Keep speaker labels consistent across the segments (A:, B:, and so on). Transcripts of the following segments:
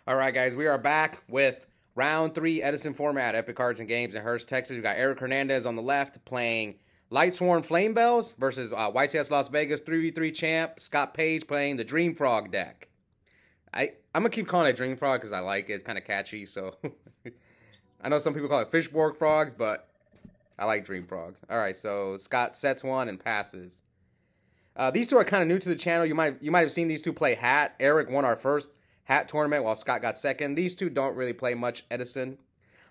A: All right, guys, we are back with round 3 Edison Format, Epic Cards and Games in Hurst, Texas. We got Eric Hernandez on the left playing Lightsworn Flamvells versus YCS Las Vegas 3v3 champ Scott Paga playing the Dream Frog deck. I'm going to keep calling it Dream Frog because I like it. It's kind of catchy, so... I know some people call it Fishborg Frogs, but I like Dream Frogs. All right, so Scott sets one and passes. These two are kind of new to the channel. You might have seen these two play Hat. Eric won our first Hat tournament while Scott got second. These two don't really play much Edison.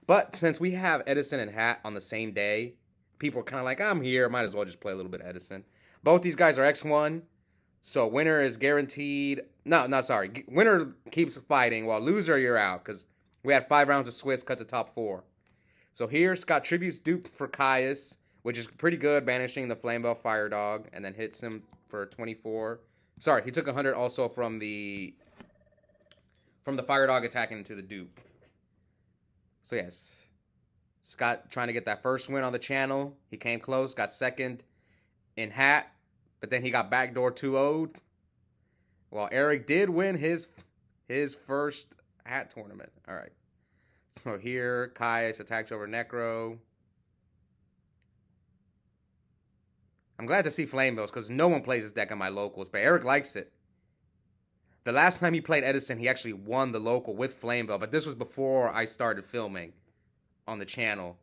A: But since we have Edison and Hat on the same day, people are kind of like, I'm here. Might as well just play a little bit of Edison. Both these guys are X1. So winner is guaranteed. No, sorry. Winner keeps fighting while loser, you're out. Because we had 5 rounds of Swiss cut to top 4. So here, Scott tributes dupe for Caius, which is pretty good, banishing the Flamvell Fire Dog, and then hits him for 24. Sorry, he took 100 also from the Fire Dog attacking into the dupe. So yes, Scott trying to get that first win on the channel. He came close, got second in Hat, but then he got backdoor 2-0'd. While Eric did win his first Hat tournament. All right. So here, Caius attacks over Necro. I'm glad to see Flamevells because no one plays this deck on my locals, but Eric likes it. The last time he played Edison, he actually won the local with Flamevell, but this was before I started filming on the channel.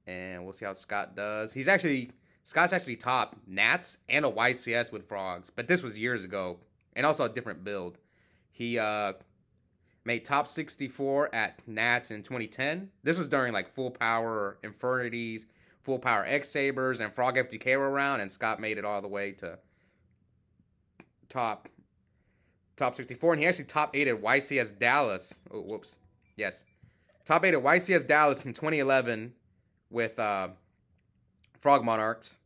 A: And we'll see how Scott does. Scott's actually top Nats and a YCS with Frogs, but this was years ago, and also a different build. He made top 64 at Nats in 2010. This was during like full power Infernities, full power X Sabers, and Frog FTK were around, and Scott made it all the way to top 64, and he actually top 8 at YCS Dallas. Oh, whoops. Yes. Top 8 at YCS Dallas in 2011 with Frog Monarchs.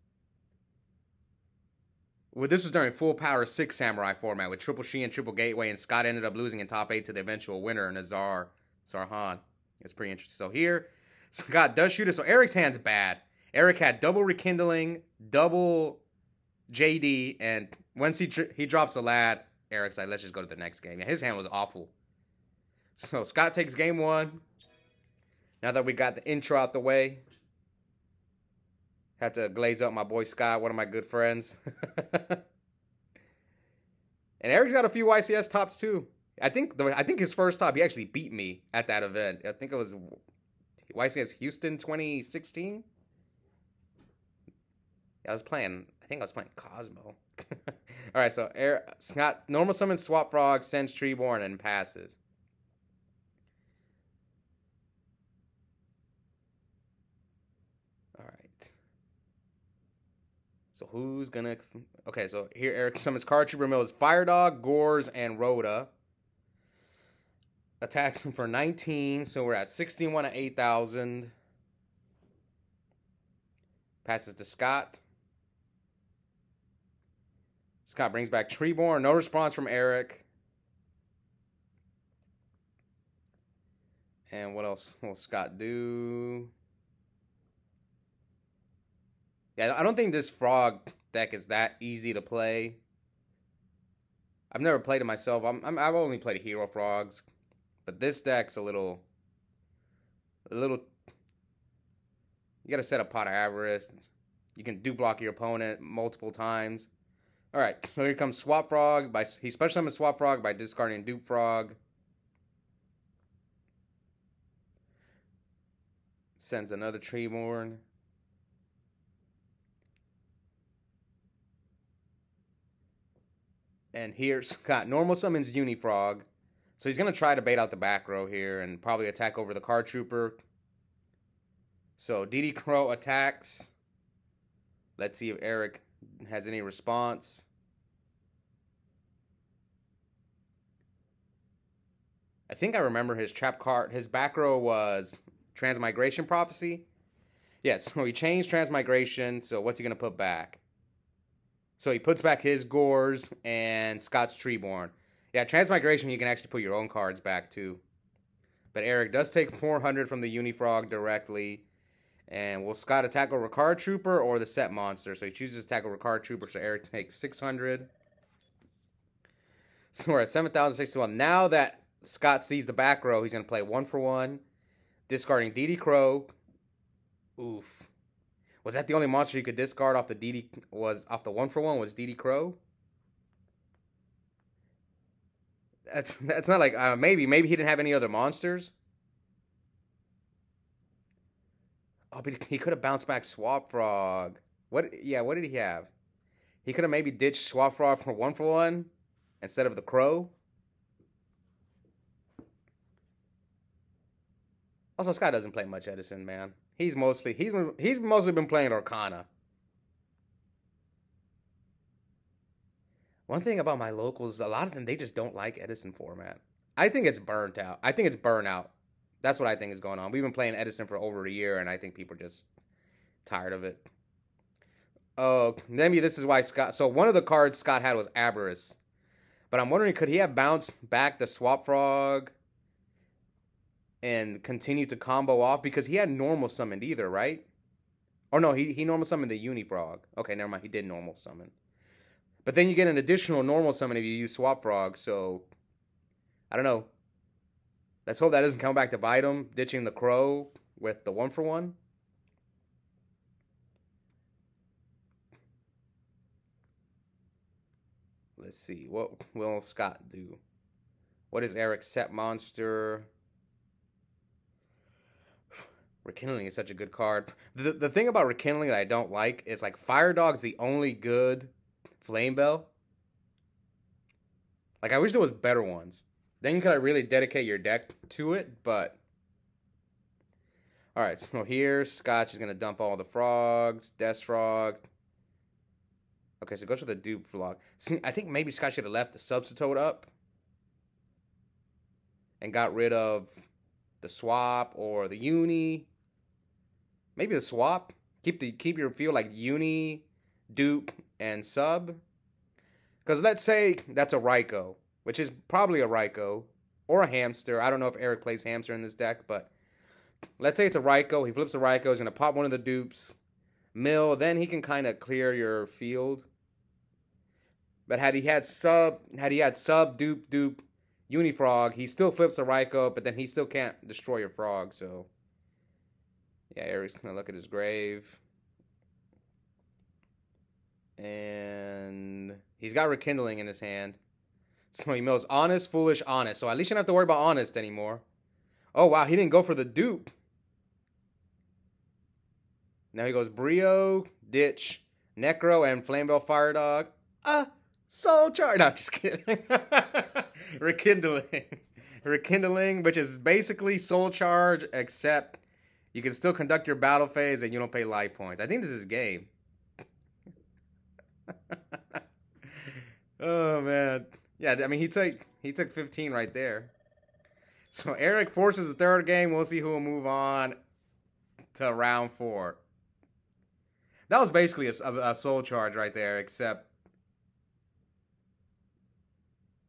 A: Well, this was during full power 6 Samurai format with Triple Shi and Triple Gateway, and Scott ended up losing in top 8 to the eventual winner, Nazar Sarhan. It's pretty interesting. So here, Scott does shoot it. So Eric's hand's bad. Eric had double Rekindling, double JD, and once he drops the lad, Eric's like, let's just go to the next game. Yeah, his hand was awful. So Scott takes game 1. Now that we got the intro out the way, had to glaze up my boy Scott, one of my good friends. And Eric's got a few YCS tops too. I think his first top, he actually beat me at that event. I think it was YCS Houston 2016. I think I was playing Cosmo. All right, so Scott normal summons Swap Frog, sends Treeborn, and passes. All right. So who's gonna... Okay, so here Eric summons Card Trooper Mills, Fire Dog, Gores, and Rhoda. Attacks him for 19, so we're at 61 at 8,000. Passes to Scott. Scott brings back Treeborn. No response from Eric. And what else will Scott do? Yeah, I don't think this Frog deck is that easy to play. I've never played it myself. I've only played Hero Frogs. But this deck's a little... You gotta set a Pot of Avarice. You can block your opponent multiple times. Alright, so here comes Swap Frog. He special summons Swap Frog by discarding Dupe Frog. Sends another Treeborn. And here Scott normal summons Unifrog. So he's going to try to bait out the back row here and probably attack over the Card Trooper. So DD Crow attacks. Let's see if Eric has any response. I think I remember his trap card. His back row was Transmigration Prophecy. Yeah, so he changed Transmigration. So what's he going to put back? So he puts back his Gores and Scott's Treeborn. Yeah, Transmigration, you can actually put your own cards back too. But Eric does take 400 from the Unifrog directly. And will Scott attack over Card Trooper or the set monster? So he chooses to attack over Card Trooper, so Eric takes 600. So we're at 7,061. Now that Scott sees the back row, he's going to play 1-for-1, discarding DD Crow. Oof. Was that the only monster you could discard off the DD? Was off the 1-for-1 was DD Crow? That's not like maybe he didn't have any other monsters. Oh, but he could have bounced back Swap Frog. What? Yeah, what did he have? He could have maybe ditched Swap Frog for 1-for-1 instead of the Crow. Also, Scott doesn't play much Edison, man. He's mostly been playing Arcana. One thing about my locals, a lot of them, they just don't like Edison format. I think it's burnt out. I think it's burnout. That's what I think is going on. We've been playing Edison for over a year, and I think people are just tired of it. Oh, maybe this is why Scott... So one of the cards Scott had was Avarice. But I'm wondering, could he have bounced back the Swap Frog and continued to combo off? Because he had normal summoned either, right? Or no, he normal summoned the Unifrog. Okay, never mind. He did normal summon. But then you get an additional normal summon if you use Swap Frog, so... I don't know. Let's hope that doesn't come back to bite him, ditching the Crow with the 1-for-1. Let's see. What will Scott do? What is Eric's set monster? Rekindling is such a good card. The thing about Rekindling that I don't like is like Fire Dog's the only good Flamvell. Like I wish there was better ones. Then you could really dedicate your deck to it, but... Alright, so here, Scotch is going to dump all the frogs. Death Frog. Okay, so it goes for the dupe frog. See, I think maybe Scott should have left the Substitute up. And got rid of the Swap or the Uni. Maybe the Swap. Keep your field like Uni, Dupe, and Sub. Because let's say that's a Raikou. Which is probably a Raikou. Or a Hamster. I don't know if Eric plays Hamster in this deck, but... Let's say it's a Raikou. He flips a Raikou. He's going to pop one of the dupes. Mill. Then he can kind of clear your field. But had he had Sub, Dupe, Unifrog, he still flips a Raikou, but then he still can't destroy your frog, so... Yeah, Eric's going to look at his grave. And... He's got Rekindling in his hand. So he mills Honest, Foolish, Honest. So at least you don't have to worry about Honest anymore. Oh, wow, he didn't go for the dupe. Now he goes Brio, Ditch, Necro, and Flamvell Fire Dog. Soul Charge. No, just kidding. Rekindling. Rekindling, which is basically Soul Charge, except you can still conduct your battle phase and you don't pay life points. I think this is game. Oh, man. Yeah, I mean, he took 15 right there. So Eric forces the third game. We'll see who will move on to round 4. That was basically a Soul Charge right there, except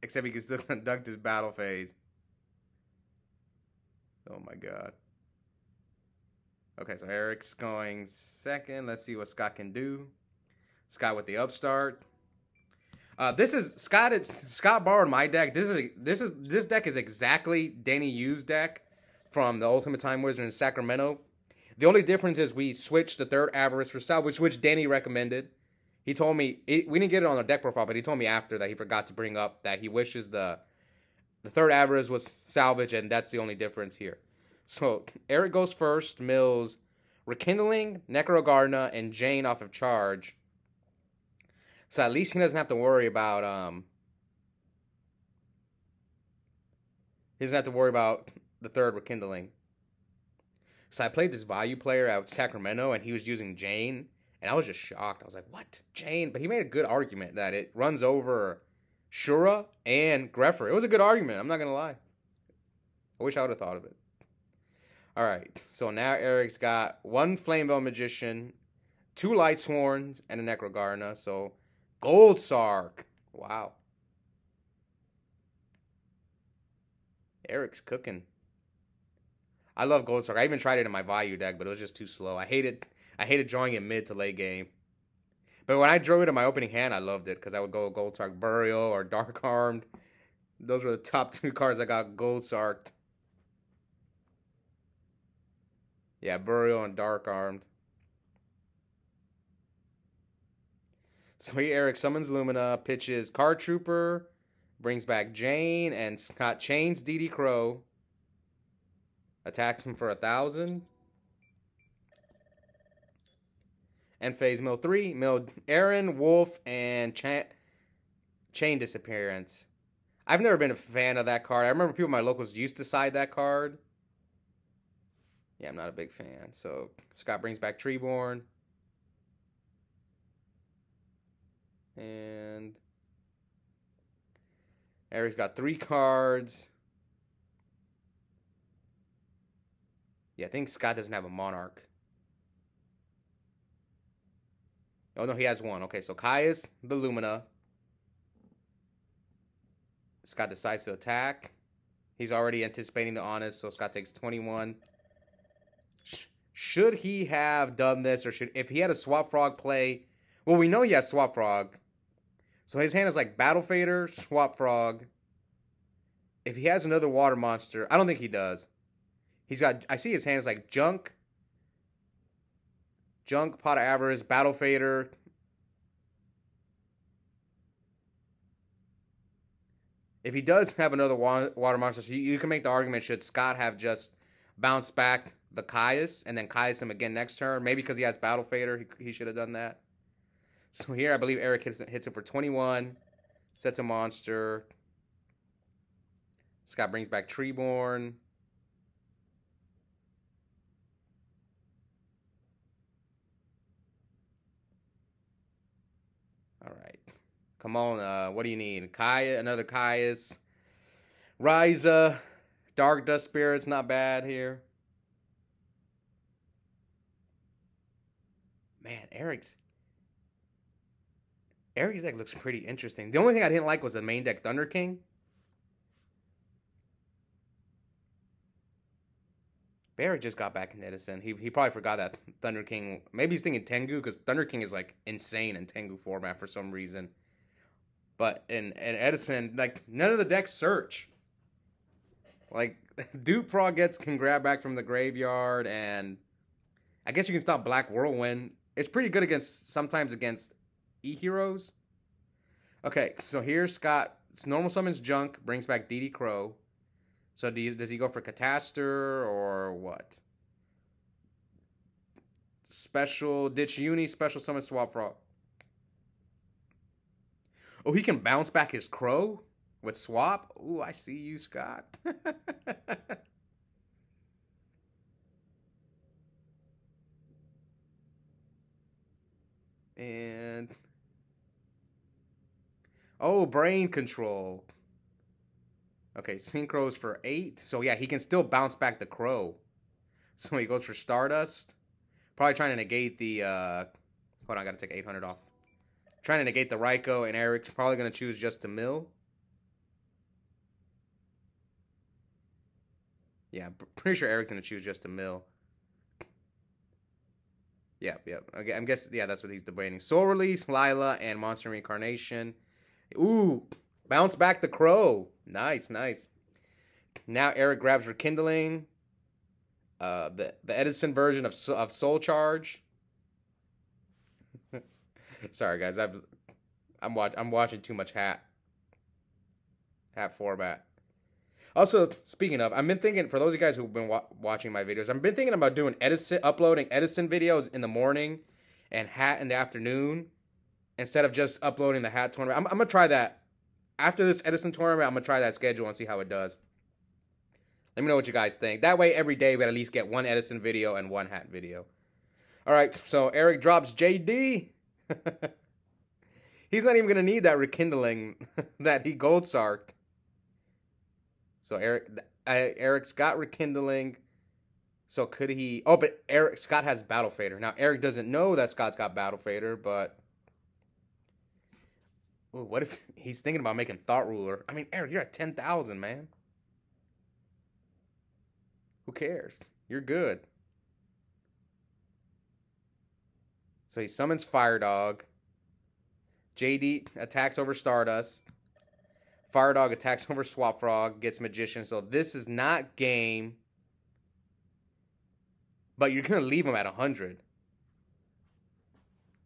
A: he can still conduct his battle phase. Oh my god. Okay, so Eric's going second. Let's see what Scott can do. Scott with the upstart. This is Scott borrowed my deck. This deck is exactly Danny Yu's deck from the Ultimate Time Wizard in Sacramento. The only difference is we switched the third Avarice for salvage, which Danny recommended. He told me we didn't get it on the deck profile, but he told me after that he forgot to bring up that he wishes the third Avarice was salvage, and that's the only difference here. So Eric goes first, mills Rekindling, Necrogarna, and Jane off of charge. So at least he doesn't have to worry about the third Rekindling. So I played this value player out Sacramento, and he was using Jane, and I was just shocked. I was like, what? Jane? But he made a good argument that it runs over Shura and Greffer. It was a good argument, I'm not going to lie. I wish I would have thought of it. Alright, so now Eric's got 1 Flamvell Magician, 2 Lightsworns, and a Necrogarna, so Gold Sark. Wow. Eric's cooking. I love Gold Sark. I even tried it in my value deck, but it was just too slow. I hated drawing it mid to late game. But when I drew it in my opening hand, I loved it because I would go Gold Sark Burial or Dark Armed. Those were the top 2 cards I got gold sarked. Yeah, Burial and Dark Armed. So here Eric summons Lumina, pitches Card Trooper, brings back Jane, and Scott chains DD Crow. Attacks him for 1,000. And phase mill 3. Milled Aaron, Wolf, and Chain Disappearance. I've never been a fan of that card. I remember people in my locals used to side that card. Yeah, I'm not a big fan. So Scott brings back Treeborn. And Eric's got 3 cards. Yeah, I think Scott doesn't have a Monarch. Oh, no, he has 1. Okay, so Caius, the Lumina. Scott decides to attack. He's already anticipating the Honest, so Scott takes 21. Should he have done this, or if he had a Swap Frog play? Well, we know he has Swap Frog. So his hand is like Battle Fader, Swap Frog. If he has another water monster, I don't think he does. He's got, I see his hand is like Junk, Pot of Avarice, Battle Fader. If he does have another water monster, so you can make the argument, should Scott have just bounced back the Caius and then Caius him again next turn? Maybe because he has Battle Fader, he should have done that. So here, I believe Eric hits him for 21. Sets a monster. Scott brings back Treeborn. All right. Come on, what do you need? Another Caius. Ryza. Dark Dust Spirits, not bad here. Man, Eric's deck looks pretty interesting. The only thing I didn't like was the main deck Thunder King. Eric just got back in Edison. He probably forgot that Thunder King. Maybe he's thinking Tengu, because Thunder King is like insane in Tengu format for some reason. But in Edison, like none of the decks search. Like Dupe Frog can grab back from the graveyard, and I guess you can stop Black Whirlwind. It's pretty good sometimes against E-Heroes. Okay, so here's Scott. It's normal summons Junk, brings back DD Crow. So does he go for Catastor or what? Special Ditch Uni, special summon Swap Frog. Oh, he can bounce back his Crow with Swap? Ooh, I see you, Scott. And oh, Brain Control. Okay, Synchros for 8. So yeah, he can still bounce back the Crow. So he goes for Stardust. Probably trying to negate the hold on, I gotta take 800 off. Trying to negate the Raikou, and Eric's probably gonna choose just to mill. Yeah, I'm pretty sure Eric's gonna choose just to mill. Yep. Okay, I'm guessing, yeah, that's what he's debating. Soul Release, Lila, and Monster Reincarnation. Ooh, bounce back the Crow. Nice. Now Eric grabs Rekindling. The Edison version of Soul Charge. Sorry guys, I'm watching too much hat format. Also, speaking of, I've been thinking, for those of you guys who've been watching my videos, I've been thinking about doing uploading Edison videos in the morning and hat in the afternoon, instead of just uploading the hat tournament. I'm gonna try that after this Edison tournament. I'm gonna try that schedule and see how it does. Let me know what you guys think. That way, every day we at least get one Edison video and one hat video. All right, so Eric drops JD. He's not even gonna need that Rekindling that he gold sarked. So Eric's got Rekindling. So could he? Oh, but Scott has Battle Fader. Now Eric doesn't know that Scott's got Battle Fader, but ooh, what if he's thinking about making Thought Ruler? I mean, Eric, you're at 10,000, man. Who cares? You're good. So he summons Fire Dog. JD attacks over Stardust. Fire Dog attacks over Swap Frog, gets Magician. So this is not game. But you're going to leave him at 100.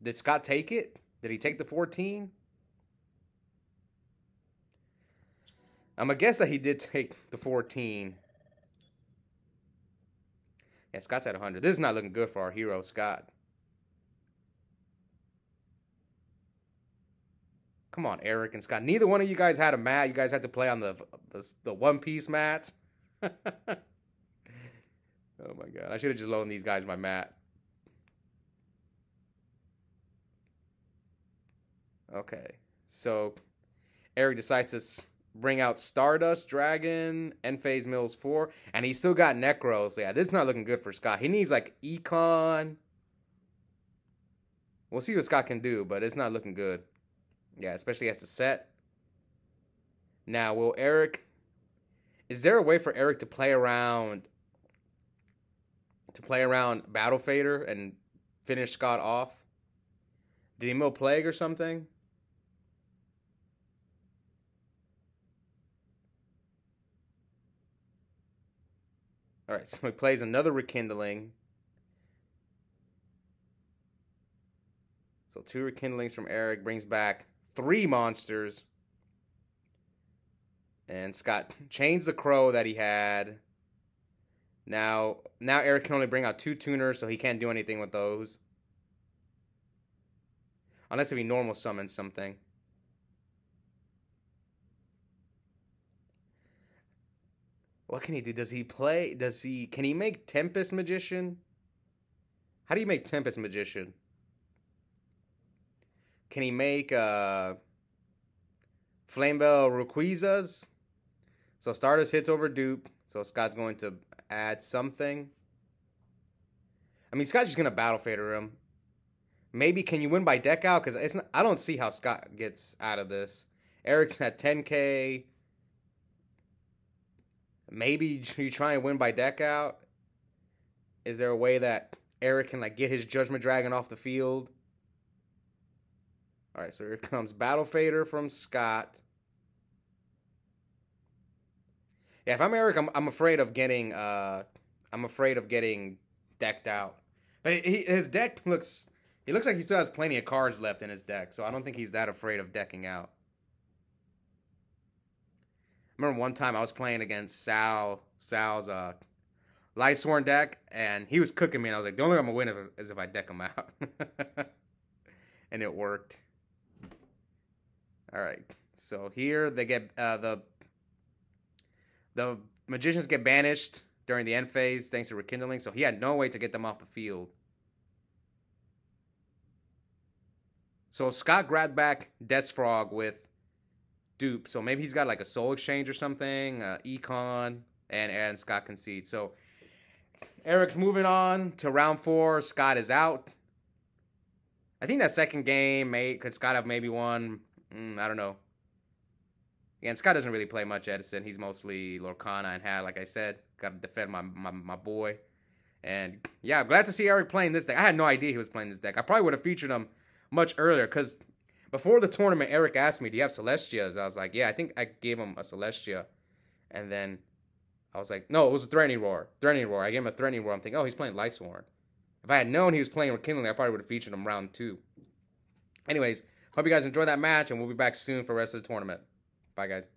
A: Did Scott take it? Did he take the 14? I'm going to guess that he did take the 14. Yeah, Scott's at 100. This is not looking good for our hero, Scott. Come on, Eric and Scott. Neither one of you guys had a mat. You guys had to play on the one-piece mats. Oh, my God. I should have just loaned these guys my mat. Okay. So, Eric decides to bring out Stardust, Dragon, End-Phase Mills 4. And he's still got Necro. So, yeah, this is not looking good for Scott. He needs, like, Econ. We'll see what Scott can do, but it's not looking good. Yeah, especially as the set. Now, will Eric... Is there a way for Eric to play around... Battle Fader and finish Scott off? Did he mill Plague or something? Alright, so he plays another Rekindling. So 2 Rekindlings from Eric brings back 3 monsters. And Scott changed the Crow that he had. Now Eric can only bring out 2 tuners, so he can't do anything with those. Unless if he normal summons something. What can he do? Can he make Tempest Magician? How do you make Tempest Magician? Can he make Flamvell Rayquazas? So Stardust hits over dupe. So Scott's going to add something. I mean, Scott's just going to Battle Fader him. Maybe can you win by deck out? Because I don't see how Scott gets out of this. Eric's at 10k. Maybe you try and win by deck out. Is there a way that Eric can like get his Judgment Dragon off the field? All right, so here comes Battle Fader from Scott. Yeah, if I'm Eric, I'm afraid of getting decked out. But his deck looks like he still has plenty of cards left in his deck, so I don't think he's that afraid of decking out. I remember one time I was playing against Sal's Lightsworn deck, and he was cooking me, and I was like, the only way I'm going to win is if I deck him out. And it worked. Alright, so here they get, the Magicians get banished during the end phase thanks to Rekindling, so he had no way to get them off the field. So Scott grabbed back Death Frog with dupe, so maybe he's got like a Soul Exchange or something, Econ, and Scott concedes. So Eric's moving on to round 4. Scott is out. I think that second game, could Scott have maybe won? I don't know. Yeah, and Scott doesn't really play much Edison. He's mostly Lorcana and Hat, like I said. Got to defend my boy. And yeah, I'm glad to see Eric playing this deck. I had no idea he was playing this deck. I probably would have featured him much earlier, because before the tournament, Eric asked me, do you have Celestias? I was like, yeah, I think I gave him a Celestia. And then I was like, no, it was a Threatening Roar. Threatening Roar. I gave him a Threatening Roar. I'm thinking, oh, he's playing Lightsworn. If I had known he was playing Rekindling, I probably would have featured him round 2. Anyways, hope you guys enjoyed that match, and we'll be back soon for the rest of the tournament. Bye, guys.